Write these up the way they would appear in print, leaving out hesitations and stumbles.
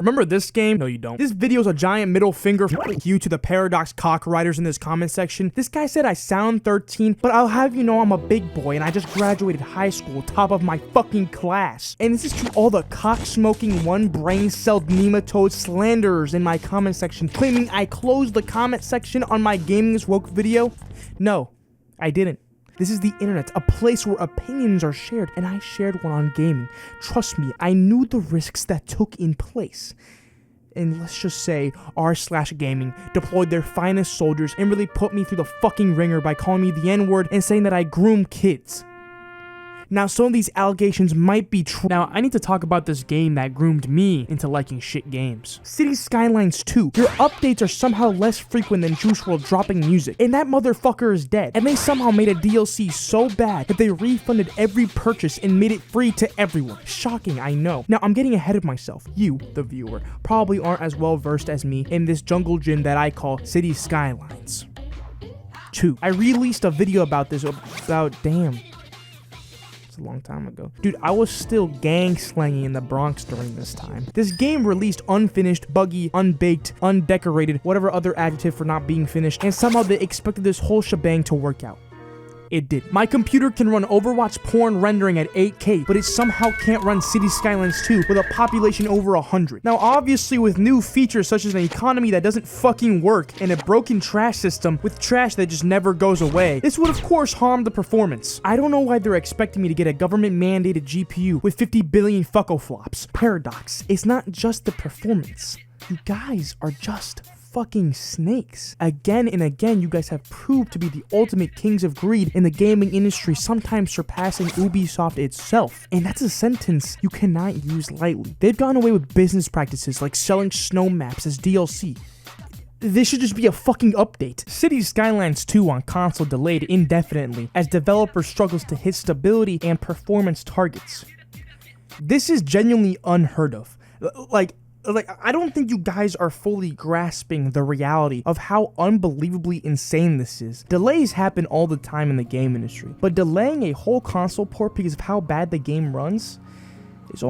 Remember this game? No, you don't. This video's a giant middle finger fuck you to the Paradox cock riders in this comment section. This guy said I sound 13, but I'll have you know I'm a big boy and I just graduated high school, top of my fucking class. And this is to all the cock-smoking, one-brain-celled nematode slanderers in my comment section claiming I closed the comment section on my Gaming is Woke video. No, I didn't. This is the internet, a place where opinions are shared, and I shared one on gaming. Trust me, I knew the risks that took in place. And let's just say r/gaming deployed their finest soldiers and really put me through the fucking ringer by calling me the N-word and saying that I groom kids. Now, some of these allegations might be true. Now, I need to talk about this game that groomed me into liking shit games. Cities Skylines 2. Your updates are somehow less frequent than Juice WRLD dropping music, and that motherfucker is dead. And they somehow made a DLC so bad that they refunded every purchase and made it free to everyone. Shocking, I know. Now, I'm getting ahead of myself. You, the viewer, probably aren't as well versed as me in this jungle gym that I call Cities Skylines 2. I released a video about this damn. A long time ago. Dude, I was still gang slanging in the Bronx during this time. This game released unfinished, buggy, unbaked, undecorated, whatever other adjective for not being finished, and somehow they expected this whole shebang to work out. It did. My computer can run Overwatch porn rendering at 8K, but it somehow can't run Cities Skylines 2 with a population over 100. Now, obviously, with new features such as an economy that doesn't fucking work and a broken trash system with trash that just never goes away, this would of course harm the performance. I don't know why they're expecting me to get a government-mandated GPU with 50 billion fuckoflops. Paradox, it's not just the performance. You guys are just fucking snakes. Again and again, you guys have proved to be the ultimate kings of greed in the gaming industry, sometimes surpassing Ubisoft itself. And that's a sentence you cannot use lightly. They've gone away with business practices like selling snow maps as DLC. This should just be a fucking update. Cities Skylines 2 on console delayed indefinitely as developer struggles to hit stability and performance targets. This is genuinely unheard of. Like, I don't think you guys are fully grasping the reality of how unbelievably insane this is. Delays happen all the time in the game industry, but delaying a whole console port because of how bad the game runs is it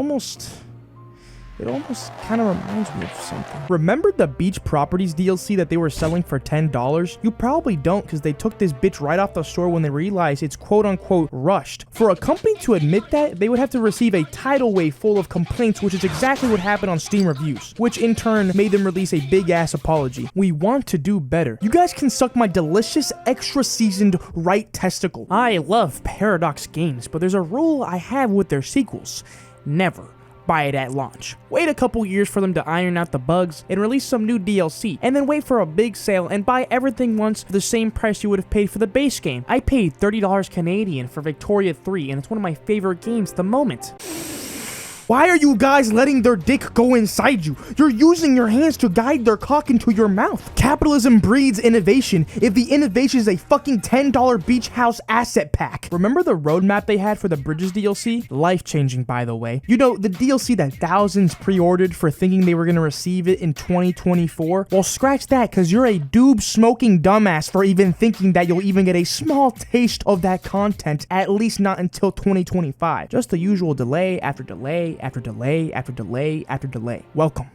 almost kind of reminds me of something. Remember the Beach Properties DLC that they were selling for $10? You probably don't, because they took this bitch right off the store when they realized it's quote-unquote rushed. For a company to admit that, they would have to receive a tidal wave full of complaints, which is exactly what happened on Steam reviews, which in turn made them release a big-ass apology. We want to do better. You guys can suck my delicious, extra-seasoned right testicle. I love Paradox games, but there's a rule I have with their sequels. Never buy it at launch. Wait a couple years for them to iron out the bugs and release some new DLC, and then wait for a big sale and buy everything once for the same price you would have paid for the base game. I paid $30 Canadian for Victoria 3, and it's one of my favorite games at the moment. Why are you guys letting their dick go inside you? You're using your hands to guide their cock into your mouth. Capitalism breeds innovation if the innovation is a fucking $10 beach house asset pack. Remember the roadmap they had for the Bridges DLC? Life-changing, by the way. You know, the DLC that thousands pre-ordered for thinking they were gonna receive it in 2024? Well, scratch that, cause you're a doob-smoking dumbass for even thinking that you'll even get a small taste of that content, at least not until 2025. Just the usual delay after delay after delay after delay after delay. Welcome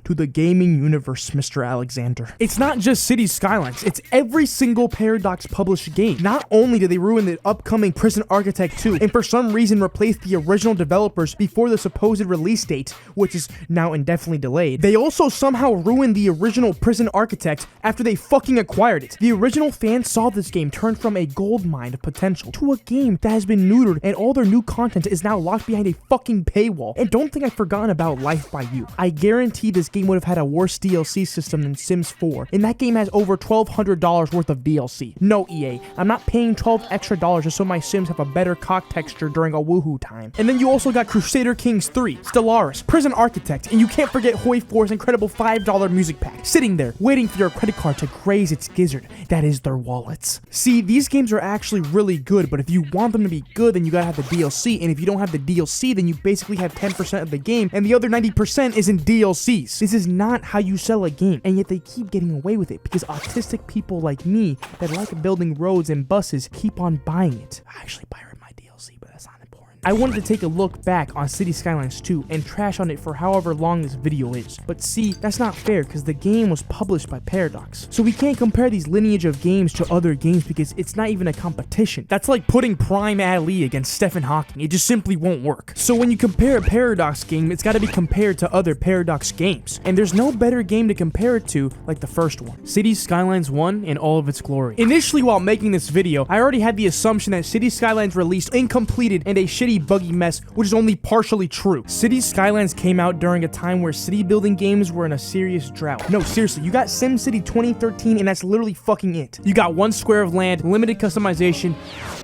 to the gaming universe, Mr. Alexander. It's not just Cities Skylines, it's every single Paradox published game. Not only did they ruin the upcoming Prison Architect 2, and for some reason replace the original developers before the supposed release date, which is now indefinitely delayed, they also somehow ruined the original Prison Architect after they fucking acquired it. The original fans saw this game turn from a goldmine of potential to a game that has been neutered, and all their new content is now locked behind a fucking paywall. And don't think I've forgotten about Life by You. I guarantee this game would have had a worse DLC system than Sims 4, and that game has over $1,200 worth of DLC. No, EA, I'm not paying $12 extra just so my Sims have a better cock texture during a woohoo time. And then you also got Crusader Kings 3, Stellaris, Prison Architect, and you can't forget Hoi 4's incredible $5 music pack, sitting there, waiting for your credit card to graze its gizzard. That is their wallets. See, these games are actually really good, but if you want them to be good, then you gotta have the DLC, and if you don't have the DLC, then you basically have 10% of the game, and the other 90% is in DLCs. This is not how you sell a game, and yet they keep getting away with it because autistic people like me that like building roads and buses keep on buying it. I actually pirate my DLC, but that's not important. I wanted to take a look back on City Skylines 2 and trash on it for however long this video is. But see, that's not fair because the game was published by Paradox. So we can't compare these lineage of games to other games because it's not even a competition. That's like putting Prime Ali against Stephen Hawking. It just simply won't work. So when you compare a Paradox game, it's got to be compared to other Paradox games. And there's no better game to compare it to like the first one, Cities Skylines 1 in all of its glory. Initially, while making this video, I already had the assumption that Cities Skylines released incompleted and a shitty buggy mess, which is only partially true. Cities Skylines came out during a time where city building games were in a serious drought. No, seriously, you got SimCity 2013 and that's literally fucking it. You got 1 square of land, limited customization,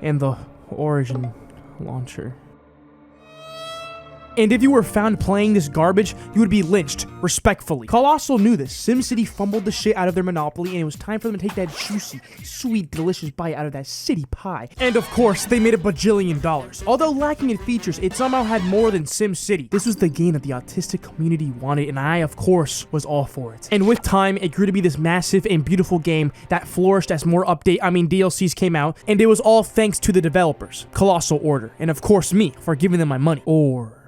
and the Origin launcher. And if you were found playing this garbage, you would be lynched, respectfully. Colossal knew this. SimCity fumbled the shit out of their monopoly, and it was time for them to take that juicy, sweet, delicious bite out of that city pie. And of course, they made $1 bajillion. Although lacking in features, it somehow had more than SimCity. This was the game that the autistic community wanted, and I, of course, was all for it. And with time, it grew to be this massive and beautiful game that flourished as more DLCs came out, and it was all thanks to the developers, Colossal Order, and of course me, for giving them my money. Or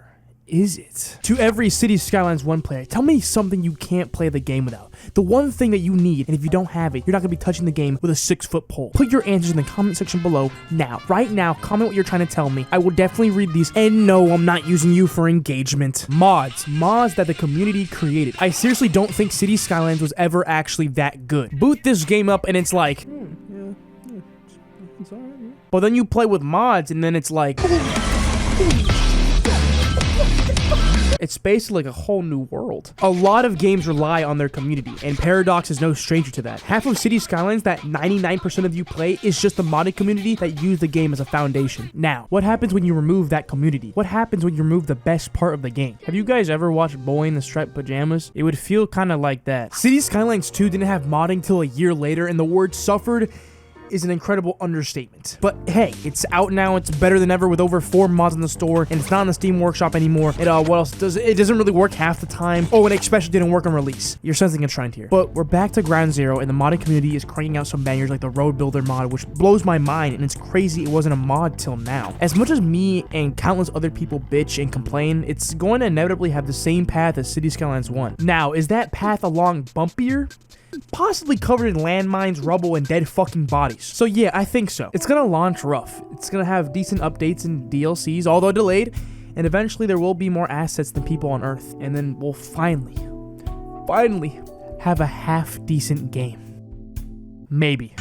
is it? To every Cities Skylines 1 player, tell me something you can't play the game without. The one thing that you need, and if you don't have it, you're not going to be touching the game with a 6-foot pole. Put your answers in the comment section below now. Right now, comment what you're trying to tell me. I will definitely read these, and no, I'm not using you for engagement. Mods that the community created. I seriously don't think Cities Skylines was ever actually that good. Boot this game up, and it's like, it's alright, yeah. But then you play with mods, and then it's like, it's basically like a whole new world. A lot of games rely on their community, and Paradox is no stranger to that. Half of Cities Skylines that 99% of you play is just the modded community that use the game as a foundation. Now, what happens when you remove that community? What happens when you remove the best part of the game? Have you guys ever watched Boy in the Striped Pajamas? It would feel kind of like that. Cities Skylines 2 didn't have modding till a year later, and the word suffered is an incredible understatement. But hey, it's out now, it's better than ever with over 4 mods in the store, and it's not in the Steam Workshop anymore. What else does it? It doesn't really work half the time. Oh, and it especially didn't work on release. You're sensing a trend here. But we're back to ground zero, and the modding community is cranking out some bangers like the Road Builder mod, which blows my mind, and it's crazy it wasn't a mod till now. As much as me and countless other people bitch and complain, it's going to inevitably have the same path as Cities Skylines 1. Now, is that path along bumpier? Possibly covered in landmines, rubble, and dead fucking bodies. So yeah, I think so. It's gonna launch rough. It's gonna have decent updates and DLCs, although delayed, and eventually there will be more assets than people on Earth, and then we'll finally have a half-decent game. Maybe.